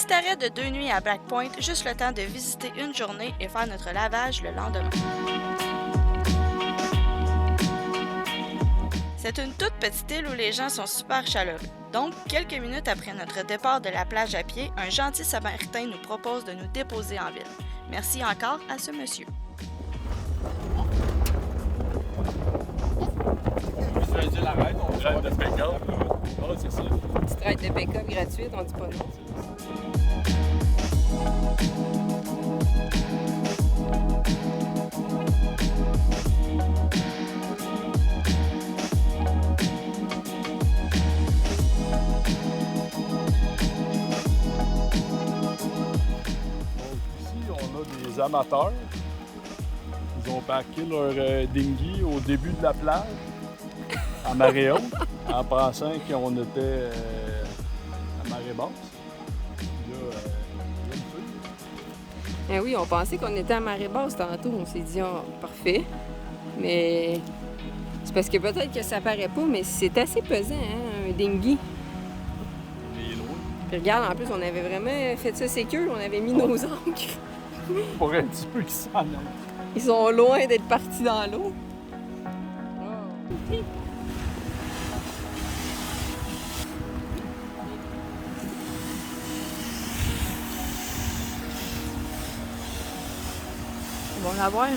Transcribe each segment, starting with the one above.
Petit arrêt de 2 nuits à Black Point, juste le temps de visiter une journée et faire notre lavage le lendemain. C'est une toute petite île où les gens sont super chaleureux. Donc, quelques minutes après notre départ de la plage à pied, un gentil samaritain nous propose de nous déposer en ville. Merci encore à ce monsieur. On ride de pick-up. Ah, c'est ça. Petite ride de pick-up gratuite, on dit pas non. Des amateurs. Ils ont parqué leur dinghy au début de la plage, à marée haute, en pensant qu'on était à marée basse. Puis là, il y a une fille. Eh oui, on pensait qu'on était à marée basse tantôt. On s'est dit, oh, parfait. Mais c'est parce que peut-être que ça paraît pas, mais c'est assez pesant, hein, un dinghy. On est loin. Puis regarde, en plus, on avait vraiment fait ça sécure. On avait mis nos ancres. Pour un petit peu qu'ils s'en aillent. Ils sont loin d'être partis dans l'eau. Ils vont l'avoir.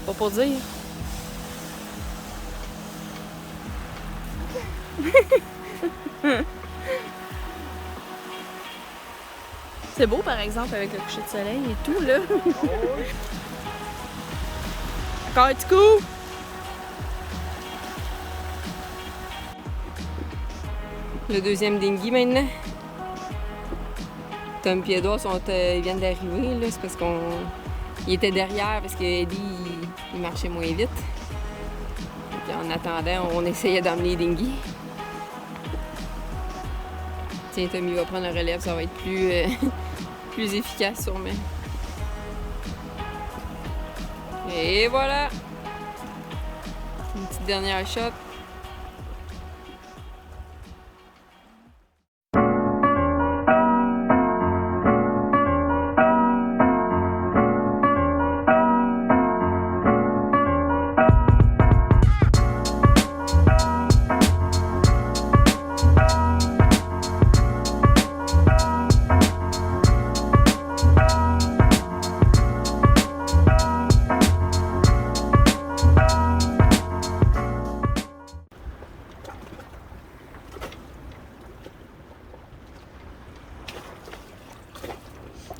Pas pour dire. C'est beau, par exemple, avec le coucher de soleil et tout, là. Encore un petit coup! Le deuxième dinghy maintenant. Tom et Edouard ils viennent d'arriver, là. C'est parce qu'ils étaient derrière parce que Eddie, il marchait moins vite. Puis en attendant, on essayait d'emmener les dinghy. Tiens, Tommy va prendre le relève, ça va être plus efficace sûrement. Et voilà! Une petite dernière shot.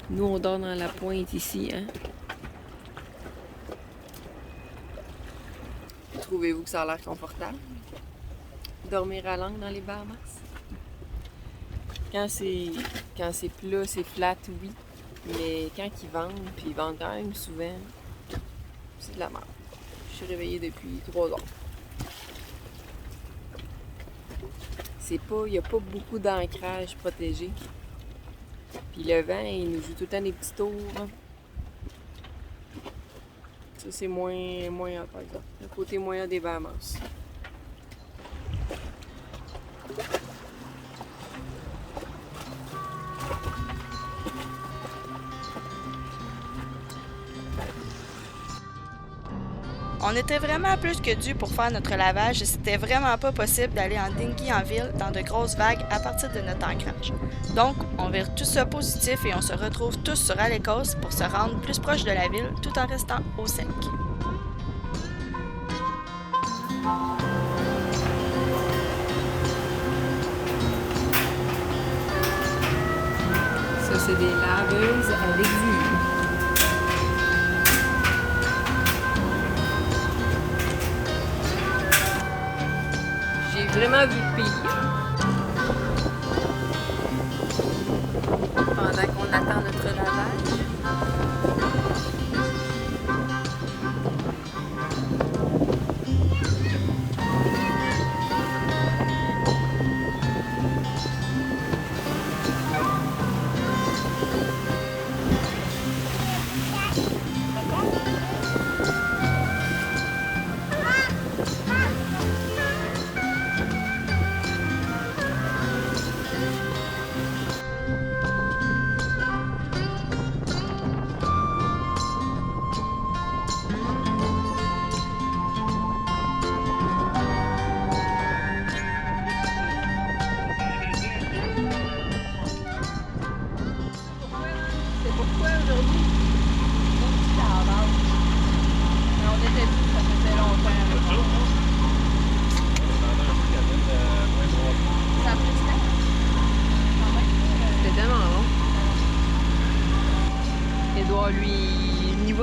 Nous, on dort dans la pointe ici, hein? Trouvez-vous que ça a l'air confortable? Dormir à l'angle dans les Bahamas? Quand c'est plat, c'est flat, oui. Mais quand ils vendent, puis ils vendent quand même souvent, c'est de la merde. Je suis réveillée depuis 3 heures. Il n'y a pas beaucoup d'ancrage protégé. Puis le vent, il nous joue tout le temps des petits tours. Ça, c'est moins hot, par exemple. Le côté moyen des Bahamas. On était vraiment plus que dû pour faire notre lavage et c'était vraiment pas possible d'aller en dinghy en ville dans de grosses vagues à partir de notre ancrage. Donc, on vire tout ça positif et on se retrouve tous sur Alecos pour se rendre plus proche de la ville tout en restant au sec. Ça, c'est des laveuses avec vue. J'ai vraiment vu le pays. Pendant qu'on attend notre lavage.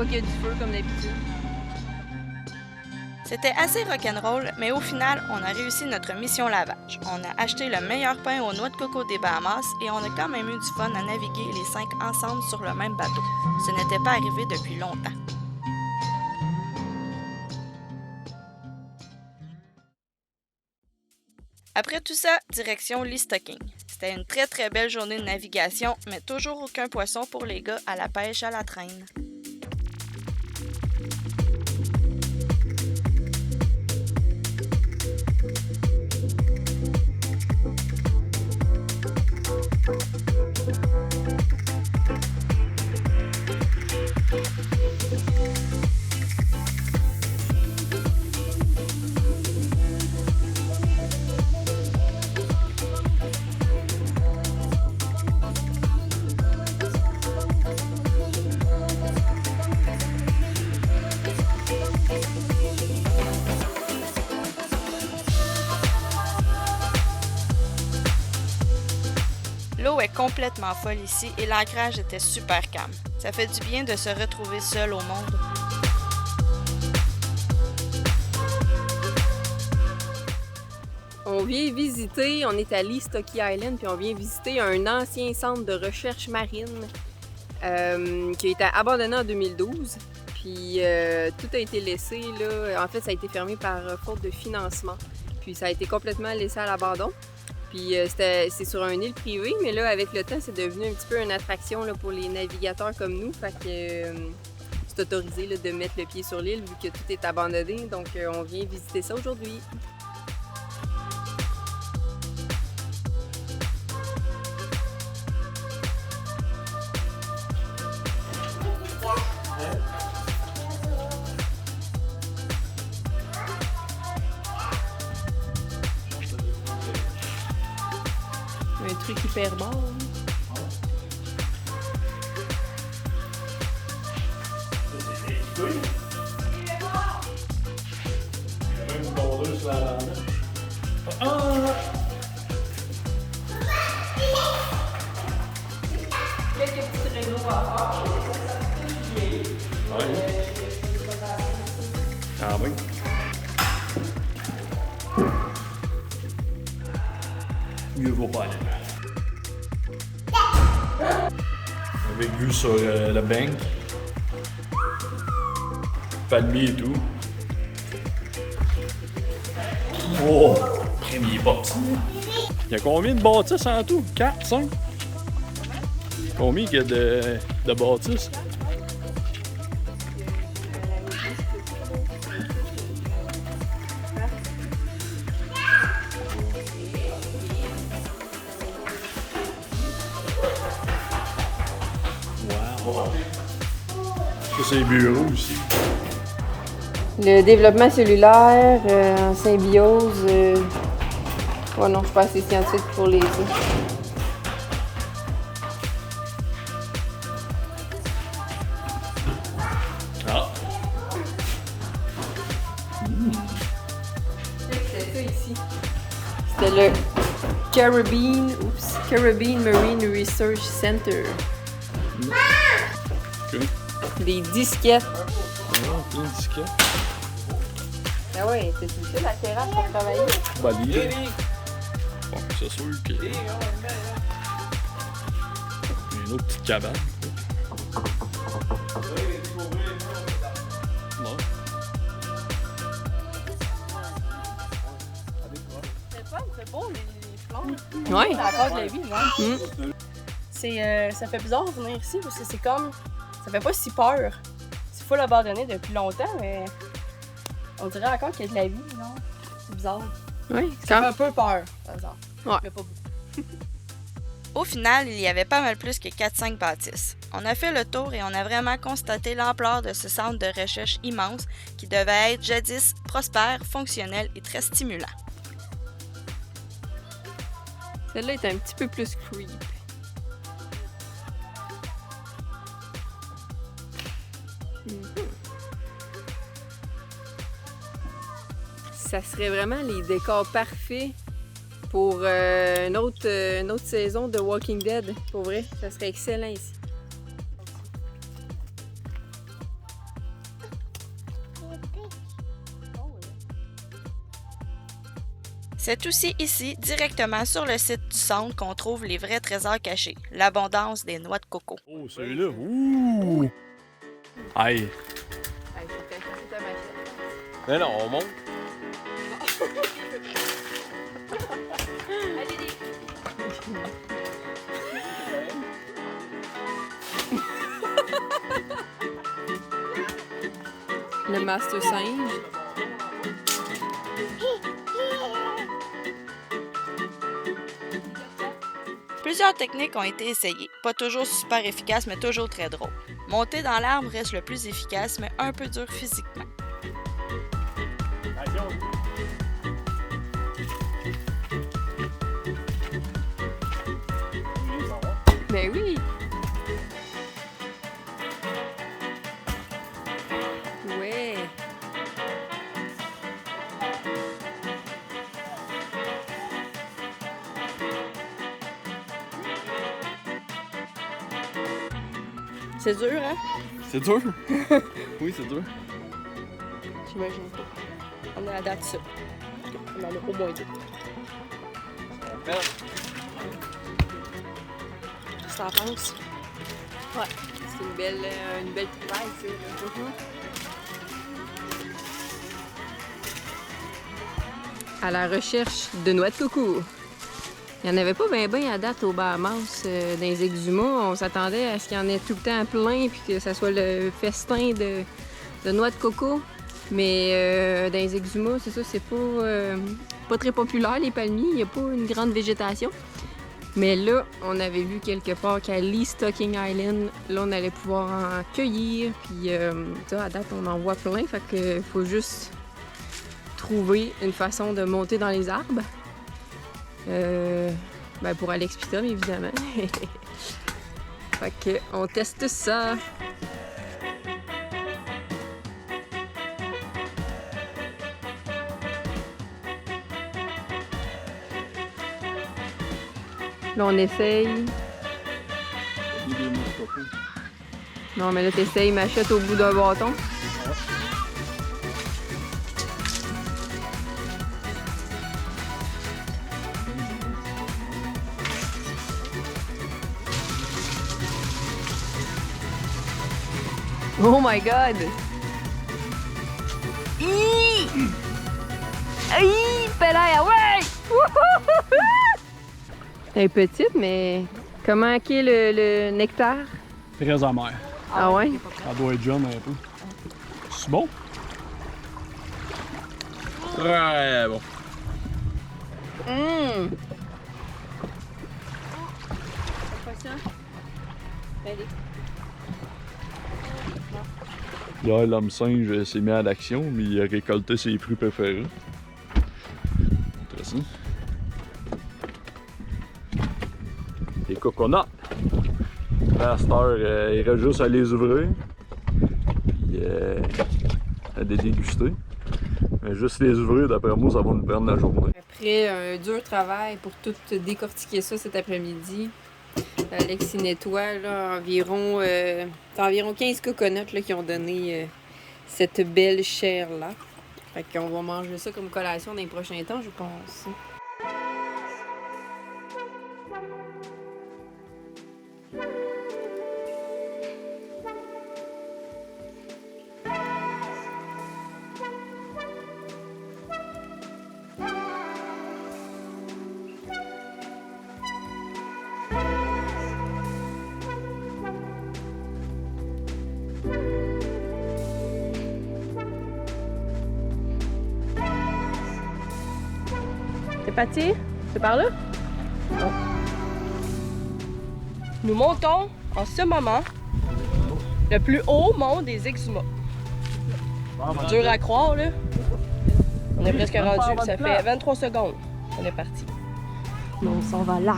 fois qu'il y a du feu comme d'habitude. C'était assez rock'n'roll, mais au final, on a réussi notre mission lavage. On a acheté le meilleur pain aux noix de coco des Bahamas et on a quand même eu du fun à naviguer les 5 ensemble sur le même bateau. Ce n'était pas arrivé depuis longtemps. Après tout ça, direction l'E-Stocking. C'était une très belle journée de navigation, mais toujours aucun poisson pour les gars à la pêche à la traîne. L'eau est complètement folle ici et l'ancrage était super calme. Ça fait du bien de se retrouver seul au monde. On vient visiter, on est à l'E-Stocking Island, puis on vient visiter un ancien centre de recherche marine qui a été abandonné en 2012. Puis tout a été laissé, là. En fait, ça a été fermé par faute de financement. Puis ça a été complètement laissé à l'abandon. Puis c'est sur une île privée, mais là, avec le temps, c'est devenu un petit peu une attraction là, pour les navigateurs comme nous. Fait que c'est autorisé là, de mettre le pied sur l'île vu que tout est abandonné. Donc, on vient visiter ça aujourd'hui. Un truc hyper bon. Quelques petits réseaux à faire. Ah oui. Mieux vaut pas aller. Avec vue sur la bank, palmier et tout. Oh! Premier box. Il y a combien de bâtisses en tout? 4, 5? Combien il y a de bâtisses? Wow! Ça, c'est les bureaux aussi. Le développement cellulaire en symbiose. Ouais, non, je suis pas assez scientifique pour les ça. Ah! C'était ça ici. C'était le Caribbean Marine Research Center. OK. Des disquettes. Ah, plein de disquettes. Ah ouais, c'est ça la terrasse pour travailler. Balier. Bon, c'est sûr que. Il y a une autre petite cabane. Non. C'est beau les plantes. Ouais. C'est encore de la vie, genre. Ça fait bizarre de venir ici parce que c'est comme. Ça fait pas si peur. C'est full abandonné depuis longtemps, mais. On dirait encore qu'il y a de la vie, non? C'est bizarre. Oui, Ça fait un peu peur, par exemple. Ouais. Mais pas beaucoup. Au final, il y avait pas mal plus que 4-5 bâtisses. On a fait le tour et on a vraiment constaté l'ampleur de ce centre de recherche immense qui devait être jadis prospère, fonctionnel et très stimulant. Celle-là est un petit peu plus creep. Ça serait vraiment les décors parfaits pour une autre saison de Walking Dead. Pour vrai, ça serait excellent ici. C'est aussi ici, directement sur le site du centre, qu'on trouve les vrais trésors cachés, l'abondance des noix de coco. Oh, celui-là! Ouh! Aïe! Hey, faut que t'aies ta machette. Mais non, on monte. Le Master Singe. Plusieurs techniques ont été essayées, pas toujours super efficaces, mais toujours très drôles. Monter dans l'arbre reste le plus efficace, mais un peu dur physiquement. Action! Ben oui! Ouais! C'est dur, hein? C'est dur? Oui, c'est dur. J'imagine pas. On est à date ça. On en a au moins deux. Qu'est-ce que t'en penses? Ouais, c'est une belle trouvaille, ça. À la recherche de noix de coco. Il n'y en avait pas bien à date aux Bahamas, dans les exhumas. On s'attendait à ce qu'il y en ait tout le temps plein puis que ça soit le festin de noix de coco. Mais dans les exhumas, c'est ça, c'est pas très populaire, les palmiers. Il n'y a pas une grande végétation. Mais là, on avait vu quelque part qu'à Lee Stocking Island, là, on allait pouvoir en cueillir. Puis ça, à date, on en voit plein. Fait que faut juste trouver une façon de monter dans les arbres. Ben pour aller expitom, évidemment. Fait que on teste ça. Là, on essaye. Non, mais là, t'essayes machette au bout d'un bâton. Oh my god! Aïe! Pelaire, ouais! Elle est petite, mais comment est le nectar? Très amer. Ah ouais? Ça doit être jaune un peu. C'est bon? Ouais, bon. Hum! C'est pas ça? Allez. Hier, l'homme singe s'est mis à l'action, mais il a récolté ses fruits préférés. Intéressant. Les coconuts. À cette heure, il reste juste à les ouvrir. Puis à les déguster. Mais juste les ouvrir, d'après moi, ça va nous prendre la journée. Après un dur travail pour tout décortiquer ça cet après-midi, Alex y nettoie là, environ 15 coconuts là, qui ont donné cette belle chair-là. Fait qu'on va manger ça comme collation dans les prochains temps, je pense. C'est parti? C'est par là? Bon. Nous montons en ce moment le plus haut mont des exhumas. Dur à croire, là. On est presque rendu. Ça fait 23 secondes. On est parti. On s'en va là.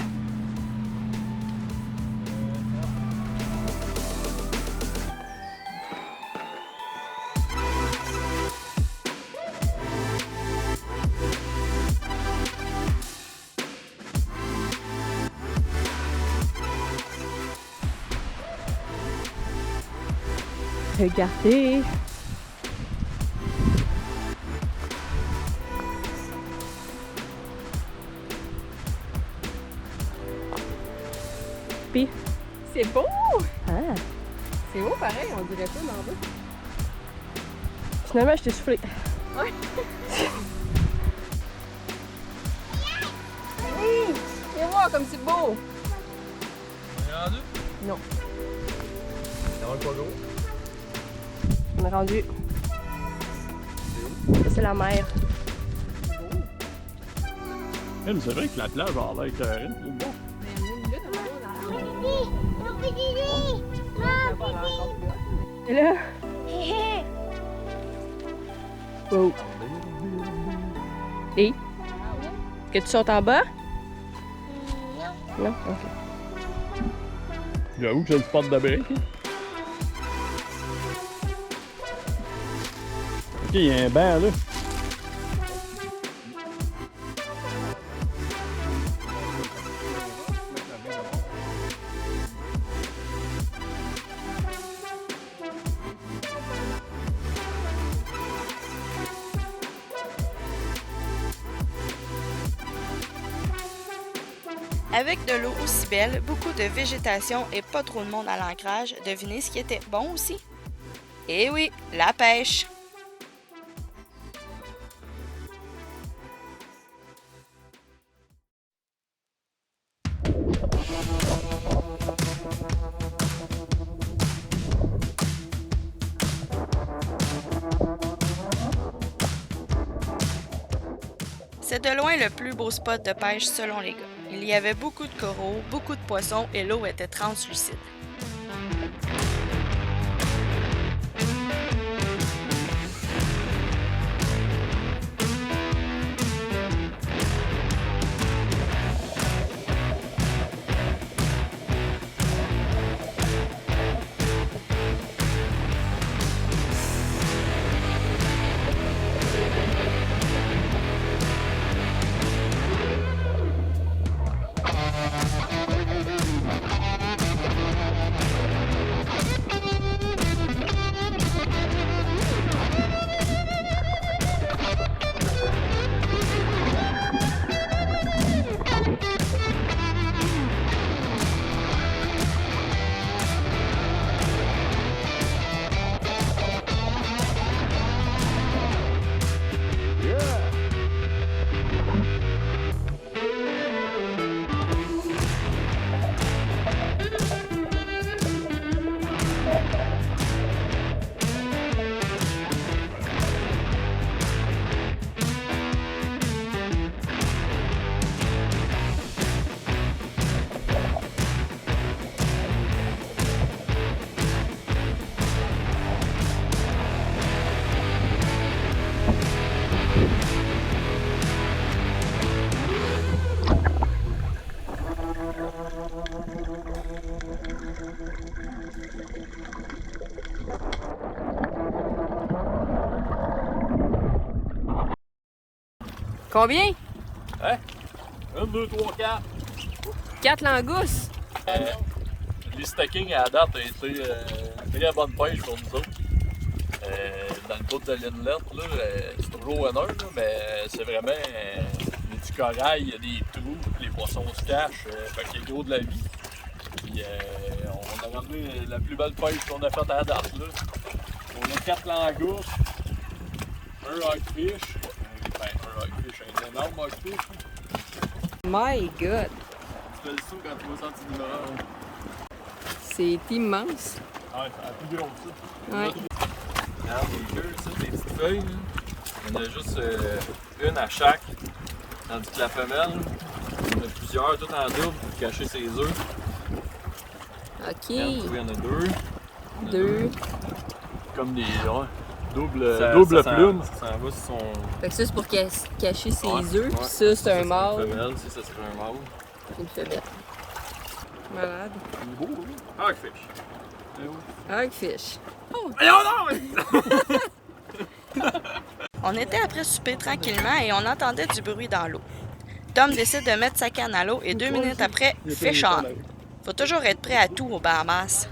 Regardez! Pi? C'est beau! Ah! C'est beau pareil, on dirait pas dans bas. Finalement, je t'ai soufflé. Ouais. Viens voir comme c'est beau! On est rendu? Non. Ça va pas gros? On est rendu. C'est la mer. Mais c'est vrai que la plage a l'air carrée. Et là? Wow. Et? Que tu sautes en bas? Non? Ok. J'avoue que c'est le spot de briques. Ok, il y a un banc là. Avec de l'eau aussi belle, beaucoup de végétation et pas trop de monde à l'ancrage, devinez ce qui était bon aussi? Eh oui, la pêche! C'est de loin le plus beau spot de pêche selon les gars. Il y avait beaucoup de coraux, beaucoup de poissons et l'eau était translucide. Combien? Hein? 1, 2, 3, 4. 4 langoustes. Les stackings à la date a été une très bonne pêche pour nous autres. Dans le bout de l'inlet, là, c'est toujours winner, là, mais c'est vraiment il y a du corail, il y a des trous, les poissons se cachent, fait qu'il est gros de la vie. Puis on a ramené la plus belle pêche qu'on a faite à la date. Là. On a 4 langoustes, un rockfish, un rockfish, un énorme rockfish. My God! Tu fais le saut quand tu vas sortir du numéro. C'est immense. Ouais, c'est la plus grosse, ça. Ouais. Regarde les queues, ça, les petites feuilles. Là. On a juste une à chaque. Tandis que la femelle, on a plusieurs, toutes en double pour cacher ses œufs. OK. Regarde, il y en a deux. Il y en a 2. Comme des double Ça plume. Ça s'en va sur son. Fait que ça, c'est pour cacher ses Ouais, œufs. ouais. Puis ça, c'est un Une mâle. femelle, ça serait un mâle. Puis une femelle. Malade. Il est beau, là. Hogfish. Hogfish. On était après souper tranquillement et on entendait du bruit dans l'eau. Tom décide de mettre sa canne à l'eau et 2 minutes après, fish on. Faut toujours être prêt à tout aux Bahamas.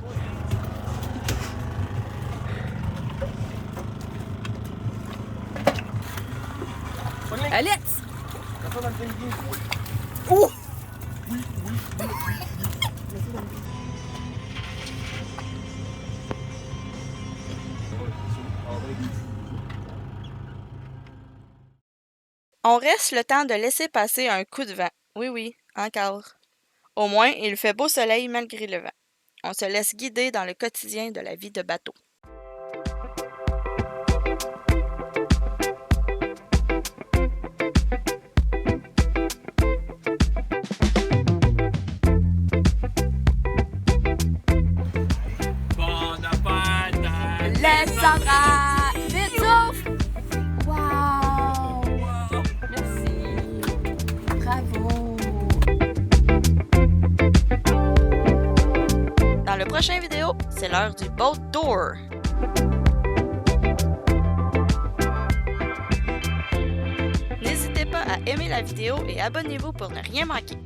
Alex! T'as pas dans le pinguin? Oh! On reste le temps de laisser passer un coup de vent. Oui, oui, encore. Au moins, il fait beau soleil malgré le vent. On se laisse guider dans le quotidien de la vie de bateau. Alexandra! Vite souffle! Wow! Merci! Bravo! Dans le prochain vidéo, c'est l'heure du boat tour. N'hésitez pas à aimer la vidéo et abonnez-vous pour ne rien manquer.